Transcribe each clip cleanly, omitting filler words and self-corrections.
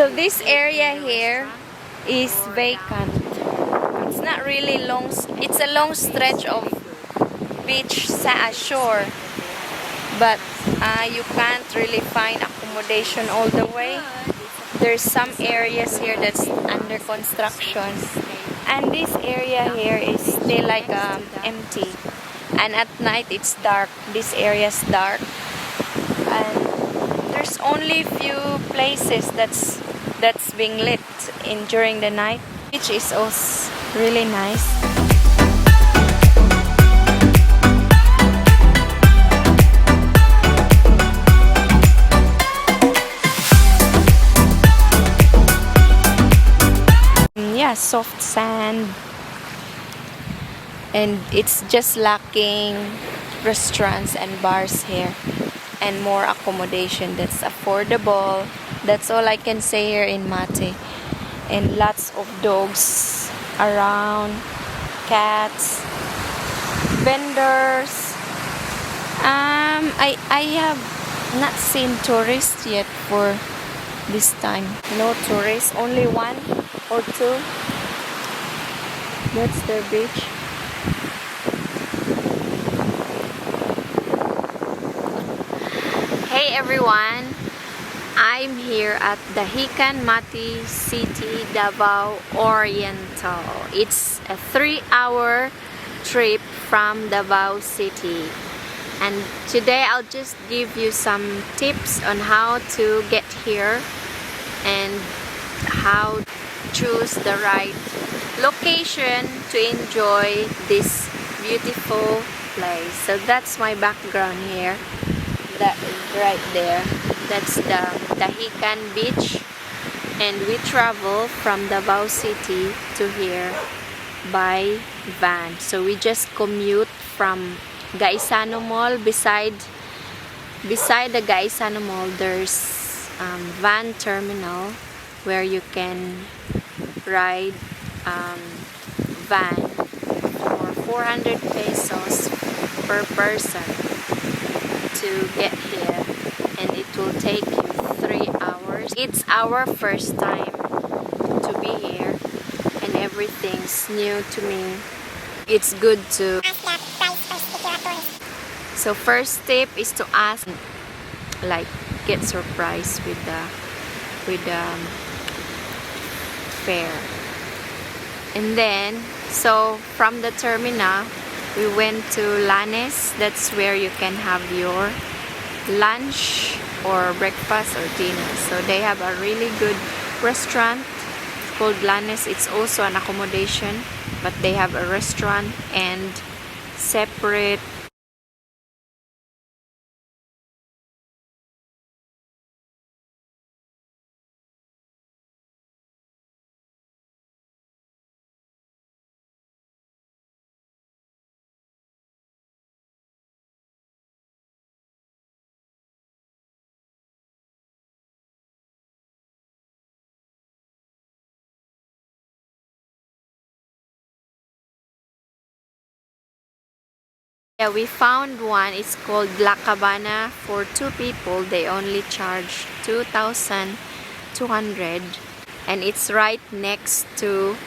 So this area here is vacant. It's not really long. It's a long stretch of beach shore, but you can't really find accommodation all the way. There's some areas here that's under construction, and this area here is still like empty. And at night it's dark. This area is dark, and there's only few places that's being lit in during the night, which is also really nice. Yeah, soft sand, and it's just lacking restaurants and bars here, and more accommodation that's affordable. That's all I can say here in Mate. And lots of dogs around, cats, vendors. I have not seen tourists yet for this time. No tourists, only one or two. That's the beach. Hey everyone, I'm here at Dahican, Mati City, Davao, Oriental. It's a 3-hour trip from Davao City. And today I'll just give you some tips on how to get here and how to choose the right location to enjoy this beautiful place. So that's my background here. That is right there. That's the Dahican beach, and we travel from Davao City to here by van. So we just commute from Gaisano Mall. Beside the Gaisano Mall, there's van terminal where you can ride van for 400 pesos per person to get here, and it will take you 3 hours. It's our first time to be here, and everything's new to me. It's good to so first tip is to ask, like, get surprised with the fare. And then, so from the terminal we went to Lanes. That's where you can have your lunch or breakfast or dinner. So they have a really good restaurant called Lanes. It's also an accommodation, but they have a restaurant and separate Yeah, we found one. It's called La Cabana for 2 people. They only charge 2,200, and it's right next to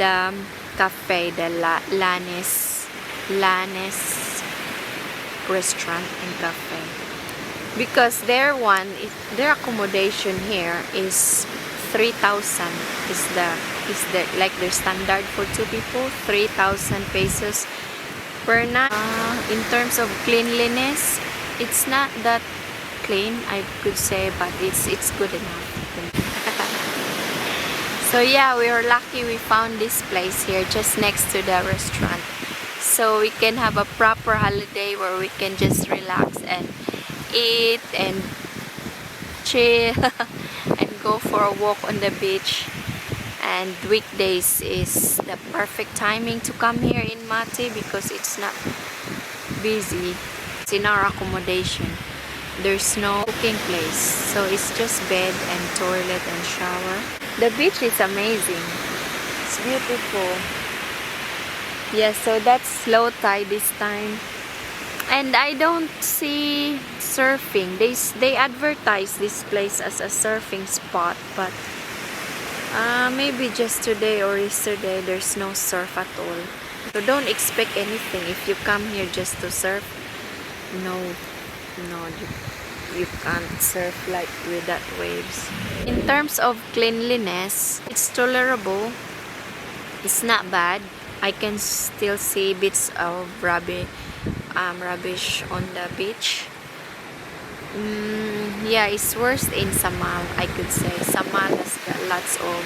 the cafe, the Lanes restaurant and cafe. Because their accommodation here is 3,000. Is the like their standard for 2 people, 3,000 pesos per night. In terms of cleanliness, it's not that clean, I could say, but it's good enough. So yeah, we were lucky we found this place here just next to the restaurant, so we can have a proper holiday where we can just relax and eat and chill and go for a walk on the beach. And weekdays is the perfect timing to come here in Mate because it's not busy. It's in our accommodation. There's no cooking place, so it's just bed and toilet and shower. The beach is amazing. It's beautiful. Yeah, so that's low tide this time. And I don't see surfing. They advertise this place as a surfing spot, but maybe just today or yesterday there's no surf at all. So don't expect anything if you come here just to surf. No, you can't surf like with that waves. In terms of cleanliness, it's tolerable. It's not bad. I can still see bits of rubbish on the beach. Yeah, it's worse in Samal, I could say. Samal has got lots of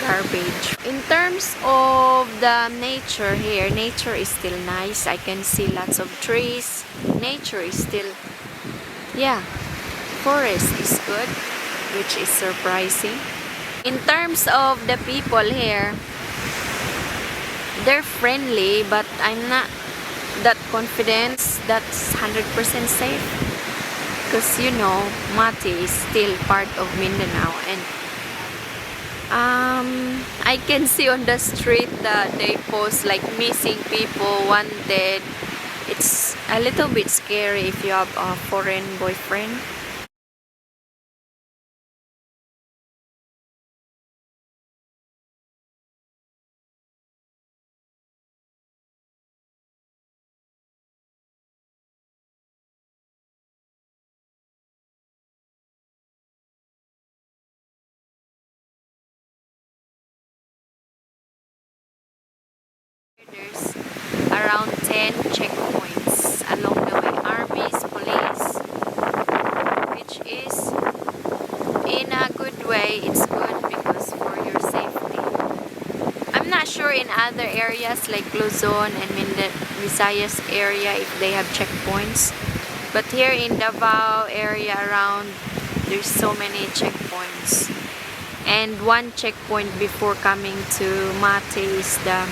garbage. In terms of the nature here, nature is still nice. I can see lots of trees. Nature is still, yeah, forest is good, which is surprising. In terms of the people here, they're friendly, but I'm not that confident that's 100% safe, because you know Mati is still part of Mindanao, and I can see on the street that they post like missing people, wanted. It's a little bit scary if you have a foreign boyfriend. There's around 10 checkpoints along the way. Armies, police, which is in a good way. It's good because for your safety. I'm not sure in other areas like Luzon and Visayas area if they have checkpoints. But here in Davao area around, there's so many checkpoints. And one checkpoint before coming to Mate is the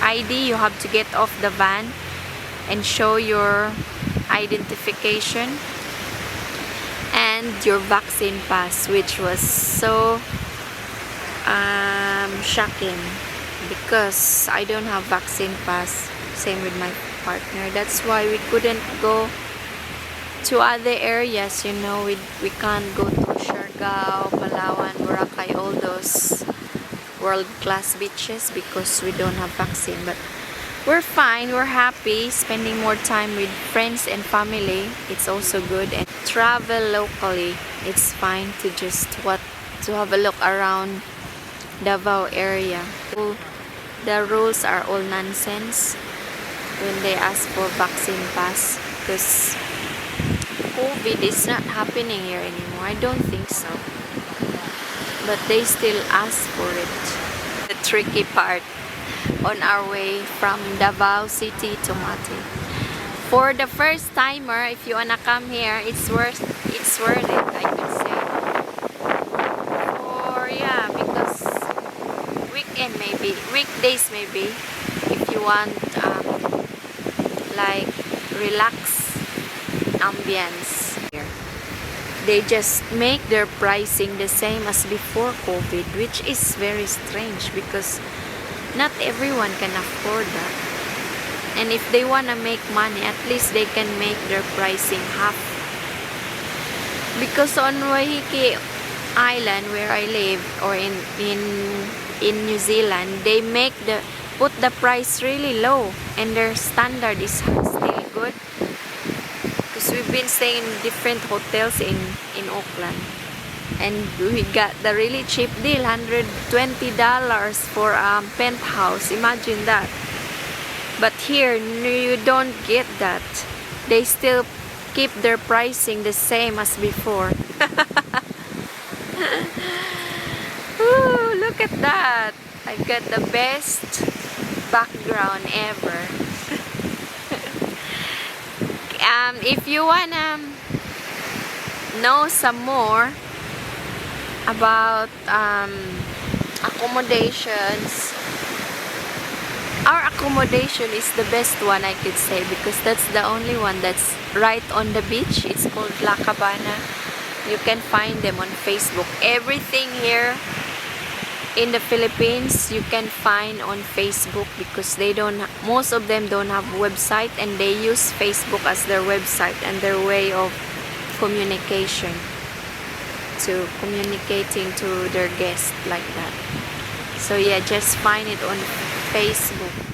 ID. You have to get off the van and show your identification and your vaccine pass, which was so shocking because I don't have vaccine pass. Same with my partner. That's why we couldn't go to other areas. You know, we can't go to Siargao, Palawan, Boracay, all those world-class beaches because we don't have vaccine. But we're fine, we're happy spending more time with friends and family. It's also good. And travel locally, it's fine to just to have a look around Davao area. The rules are all nonsense when they ask for vaccine pass, because COVID is not happening here anymore. I don't think so, but they still ask for it. The tricky part on our way from Davao City to Mati. For the first timer, if you wanna come here, it's worth it, I could say. Or yeah, because weekend maybe, weekdays maybe, if you want like relax ambience here. They just make their pricing the same as before COVID, which is very strange because not everyone can afford that. And if they want to make money, at least they can make their pricing half. Because on Waiheke Island where I live, or in New Zealand, they put the price really low, and their standard is still good. Because we've been staying in different hotels in Auckland, and we got the really cheap deal, $120 for a penthouse. Imagine that. But here you don't get that. They still keep their pricing the same as before. Ooh, look at that. I got the best background ever. If you wanna know some more about accommodations, our accommodation is the best one, I could say, because that's the only one that's right on the beach. It's called La Cabana. You can find them on Facebook. Everything here in the Philippines, you can find on Facebook because they don't, most of them don't have website, and they use Facebook as their website and their way of communication, to communicating to their guests like that. So yeah, just find it on Facebook.